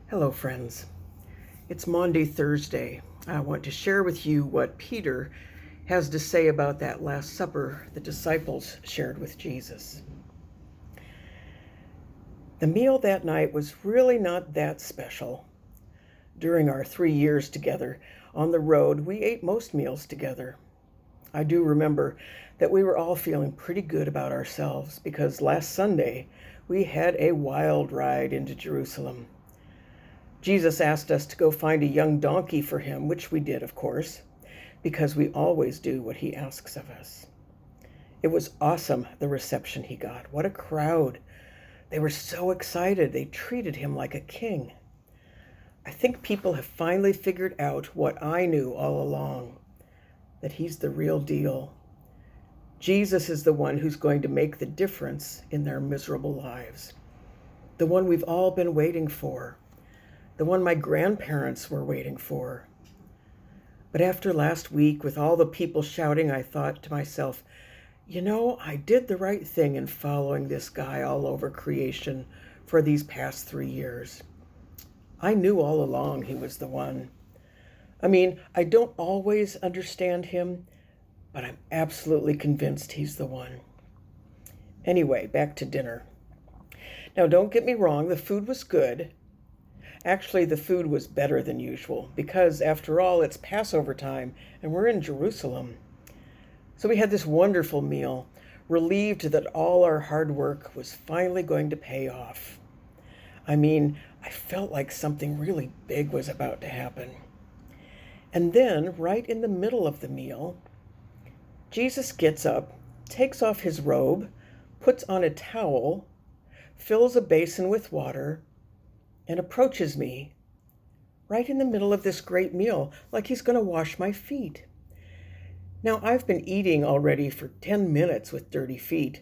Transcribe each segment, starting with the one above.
Hello, friends. It's Maundy Thursday. I want to share with you what Peter has to say about that Last Supper the disciples shared with Jesus. The meal that night was really not that special. During our 3 years together on the road, we ate most meals together. I do remember that we were all feeling pretty good about ourselves because last Sunday we had a wild ride into Jerusalem. Jesus asked us to go find a young donkey for him, which we did, of course, because we always do what he asks of us. It was awesome, the reception he got. What a crowd. They were so excited. They treated him like a king. I think people have finally figured out what I knew all along, that he's the real deal. Jesus is the one who's going to make the difference in their miserable lives, the one we've all been waiting for, the one my grandparents were waiting for. But after last week, with all the people shouting, I thought to myself, I did the right thing in following this guy all over creation for these past 3 years. I knew all along he was the one. I don't always understand him, but I'm absolutely convinced he's the one. Anyway, back to dinner. Now, don't get me wrong, the food was good. Actually, the food was better than usual because, after all, it's Passover time and we're in Jerusalem. So we had this wonderful meal, relieved that all our hard work was finally going to pay off. I felt like something really big was about to happen. And then, right in the middle of the meal, Jesus gets up, takes off his robe, puts on a towel, fills a basin with water, and approaches me right in the middle of this great meal, like he's going to wash my feet. Now, I've been eating already for 10 minutes with dirty feet,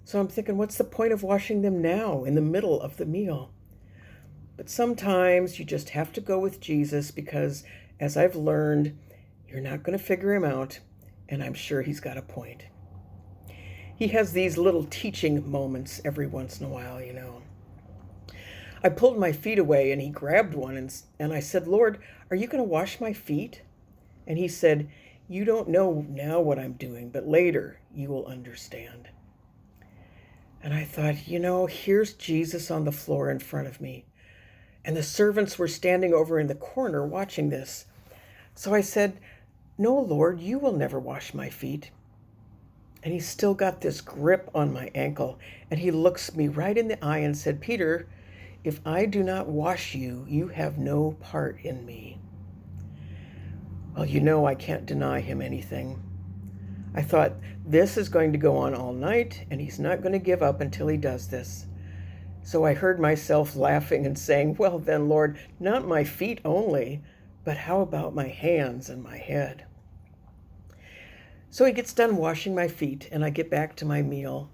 so I'm thinking, what's the point of washing them now in the middle of the meal? But sometimes you just have to go with Jesus because, as I've learned, you're not going to figure him out, and I'm sure he's got a point. He has these little teaching moments every once in a while, I pulled my feet away and he grabbed one and I said, "Lord, are you going to wash my feet?" And he said, "You don't know now what I'm doing, but later you will understand." And I thought, here's Jesus on the floor in front of me. And the servants were standing over in the corner watching this. So I said, "No, Lord, you will never wash my feet." And he still got this grip on my ankle. And he looks me right in the eye and said, "Peter, if I do not wash you, you have no part in me." Well, I can't deny him anything. I thought, this is going to go on all night, and he's not going to give up until he does this. So I heard myself laughing and saying, "Well then, Lord, not my feet only, but how about my hands and my head?" So he gets done washing my feet, and I get back to my meal.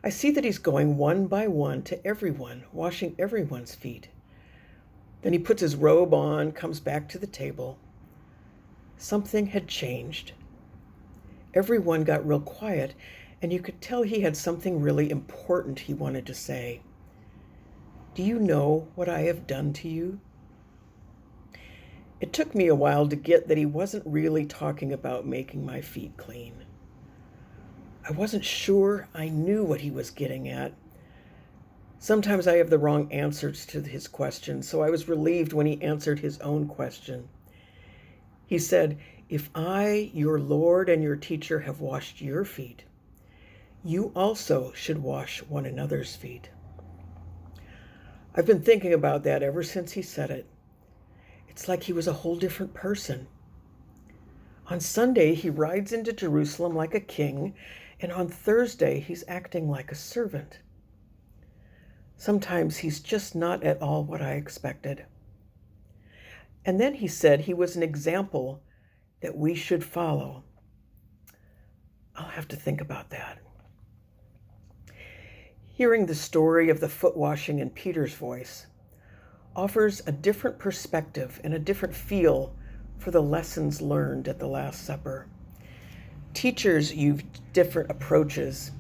I see that he's going one by one to everyone, washing everyone's feet. Then he puts his robe on, comes back to the table. Something had changed. Everyone got real quiet, and you could tell he had something really important he wanted to say. "Do you know what I have done to you?" It took me a while to get that he wasn't really talking about making my feet clean. I wasn't sure I knew what he was getting at. Sometimes I have the wrong answers to his questions, so I was relieved when he answered his own question. He said, "If I, your Lord and your teacher, have washed your feet, you also should wash one another's feet." I've been thinking about that ever since he said it. It's like he was a whole different person. On Sunday, he rides into Jerusalem like a king, and on Thursday, he's acting like a servant. Sometimes he's just not at all what I expected. And then he said he was an example that we should follow. I'll have to think about that. Hearing the story of the foot washing in Peter's voice offers a different perspective and a different feel for the lessons learned at the Last Supper. Teachers use different approaches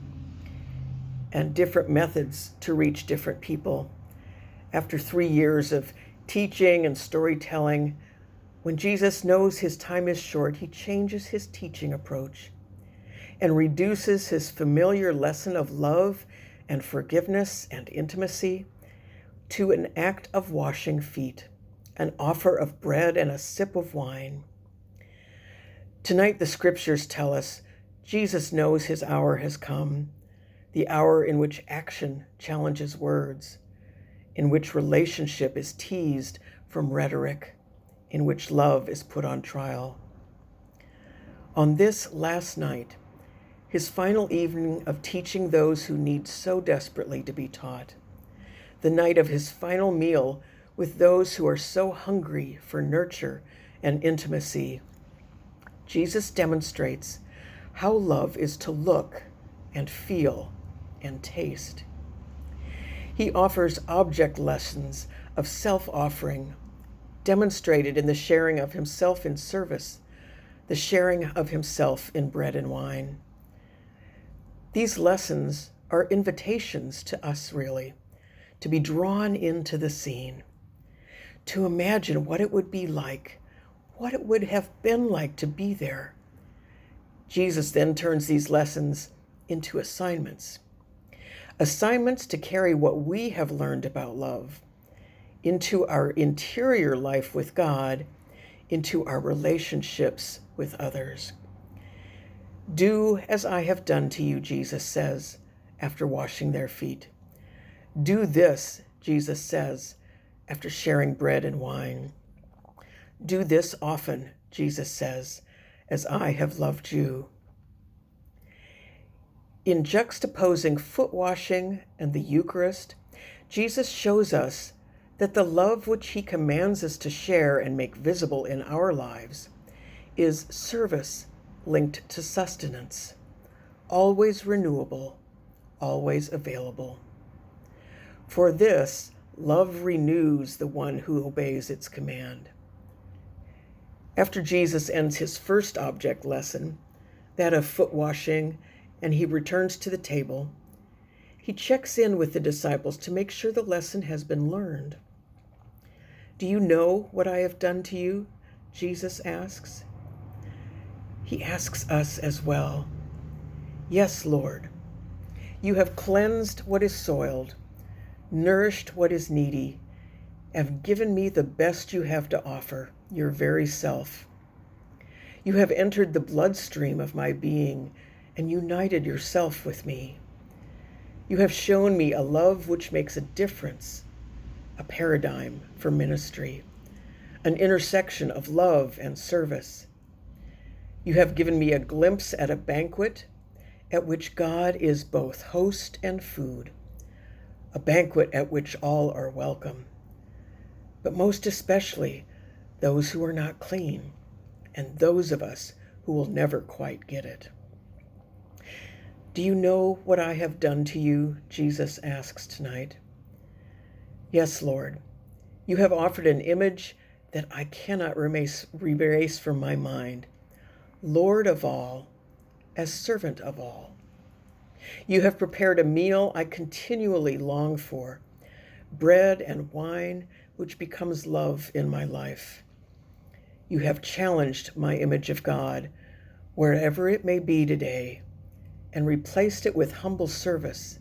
and different methods to reach different people. After 3 years of teaching and storytelling, when Jesus knows his time is short, he changes his teaching approach and reduces his familiar lesson of love and forgiveness and intimacy to an act of washing feet, an offer of bread and a sip of wine. Tonight, the scriptures tell us Jesus knows his hour has come, the hour in which action challenges words, in which relationship is teased from rhetoric, in which love is put on trial. On this last night, his final evening of teaching those who need so desperately to be taught, the night of his final meal with those who are so hungry for nurture and intimacy, Jesus demonstrates how love is to look and feel and taste. He offers object lessons of self-offering, demonstrated in the sharing of himself in service, the sharing of himself in bread and wine. These lessons are invitations to us, really, to be drawn into the scene, to imagine what it would be like, what it would have been like to be there. Jesus then turns these lessons into assignments to carry what we have learned about love into our interior life with God, into our relationships with others. Do as I have done to you, Jesus says, after washing their feet. Do this, Jesus says, after sharing bread and wine. Do this often, Jesus says, as I have loved you. In juxtaposing foot washing and the Eucharist, Jesus shows us that the love which he commands us to share and make visible in our lives is service linked to sustenance, always renewable, always available. For this, love renews the one who obeys its command. After Jesus ends his first object lesson, that of foot washing, and he returns to the table, he checks in with the disciples to make sure the lesson has been learned. Do you know what I have done to you? Jesus asks. He asks us as well. Yes, Lord. You have cleansed what is soiled, nourished what is needy, and given me the best you have to offer, your very self. You have entered the bloodstream of my being and united yourself with me. You have shown me a love which makes a difference, a paradigm for ministry, an intersection of love and service. You have given me a glimpse at a banquet at which God is both host and food, a banquet at which all are welcome, but most especially those who are not clean and those of us who will never quite get it. Do you know what I have done to you? Jesus asks tonight. Yes, Lord. You have offered an image that I cannot erase from my mind. Lord of all, as servant of all. You have prepared a meal I continually long for, bread and wine, which becomes love in my life. You have challenged my image of God, wherever it may be today, and replaced it with humble service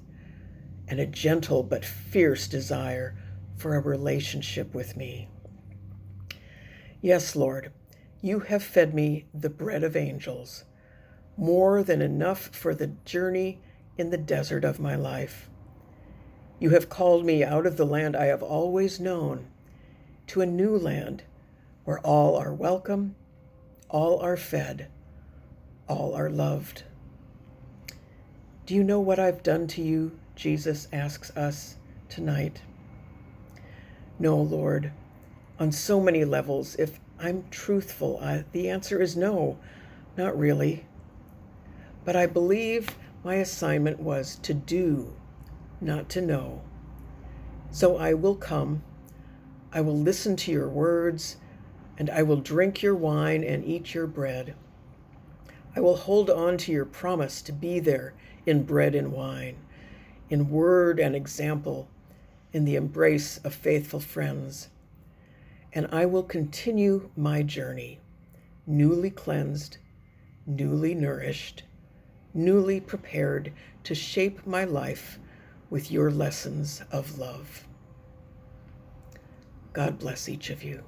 and a gentle but fierce desire for a relationship with me. Yes, Lord, you have fed me the bread of angels, more than enough for the journey in the desert of my life. You have called me out of the land I have always known to a new land where all are welcome, all are fed, all are loved. Do you know what I've done to you? Jesus asks us tonight. No, Lord. On so many levels, if I'm truthful, the answer is no, not really. But I believe my assignment was to do, not to know. So I will come, I will listen to your words, and I will drink your wine and eat your bread. I will hold on to your promise to be there in bread and wine, in word and example, in the embrace of faithful friends, and I will continue my journey, newly cleansed, newly nourished, newly prepared to shape my life with your lessons of love. God bless each of you.